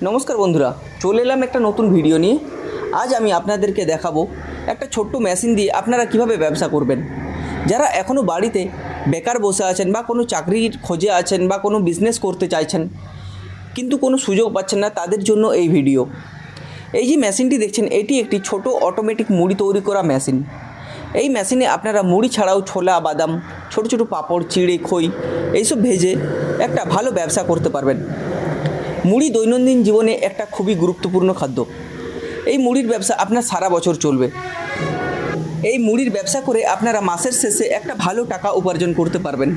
নমস্কার বন্ধুরা, চলে এলাম একটা নতুন ভিডিও নিয়ে। আজ আমি আপনাদেরকে দেখাবো একটা ছোট্ট মেশিন দিয়ে আপনারা কিভাবে ব্যবসা করবেন। যারা এখনও বাড়িতে বেকার বসে আছেন বা কোনো চাকরির খোঁজে আছেন বা কোনো বিজনেস করতে চাইছেন কিন্তু কোনো সুযোগ পাচ্ছেন না, তাদের জন্য এই ভিডিও। এই যে মেশিনটি দেখছেন, এটি একটি ছোট অটোমেটিক মুড়ি তৈরি করা মেশিন। এই মেশিনে আপনারা মুড়ি ছাড়াও ছোলা, বাদাম, ছোট ছোট পাঁপড়, চিড়ে, খই এইসব ভেজে একটা ভালো ব্যবসা করতে পারবেন। মুড়ি দৈনন্দিন জীবনে একটা খুবই গুরুত্বপূর্ণ খাদ্য। এই মুড়ির ব্যবসা আপনার সারা বছর চলবে। এই মুড়ির ব্যবসা করে আপনারা মাসের শেষে একটা ভালো টাকা উপার্জন করতে পারবেন।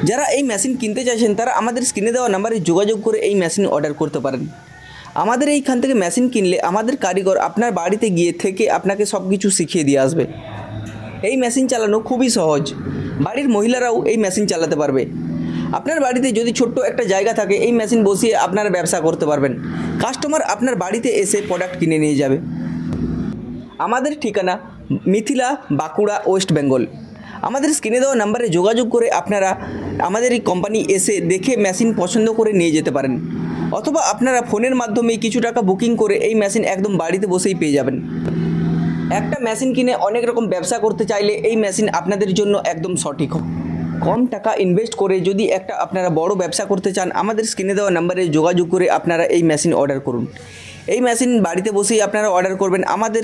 যারা এই মেশিন কিনতে চাইছেন তারা আমাদের স্ক্রিনে দেওয়া নাম্বারে যোগাযোগ করে এই মেশিন অর্ডার করতে পারেন। আমাদের এইখান থেকে মেশিন কিনলে আমাদের কারিগর আপনার বাড়িতে গিয়ে থেকে আপনাকে সব কিছু শিখিয়ে দিয়ে আসবে। এই মেশিন চালানো খুবই সহজ, বাড়ির মহিলারাও এই মেশিন চালাতে পারবে। আপনার বাড়িতে যদি ছোট্ট একটা জায়গা থাকে, এই মেশিন বসিয়ে আপনারা ব্যবসা করতে পারবেন। কাস্টমার আপনার বাড়িতে এসে প্রোডাক্ট কিনে নিয়ে যাবে। আমাদের ঠিকানা মিথিলা, বাঁকুড়া, ওয়েস্ট বেঙ্গল। আমাদের স্ক্রিনে দেওয়া নাম্বারে যোগাযোগ করে আপনারা আমাদের এই কোম্পানি এসে দেখে মেশিন পছন্দ করে নিয়ে যেতে পারেন, অথবা আপনারা ফোনের মাধ্যমে কিছু টাকা বুকিং করে এই মেশিন একদম বাড়িতে বসেই পেয়ে যাবেন। একটা মেশিন কিনে অনেক রকম ব্যবসা করতে চাইলে এই মেশিন আপনাদের জন্য একদম সঠিক। কম টাকা ইনভেস্ট করে যদি একটা আপনারা বড় ব্যবসা করতে চান, আমাদের স্ক্রিনে দেওয়া নাম্বারে যোগাযোগ করে আপনারা এই মেশিন অর্ডার করুন। এই মেশিন বাড়িতে বসেই আপনারা অর্ডার করবেন। আমাদের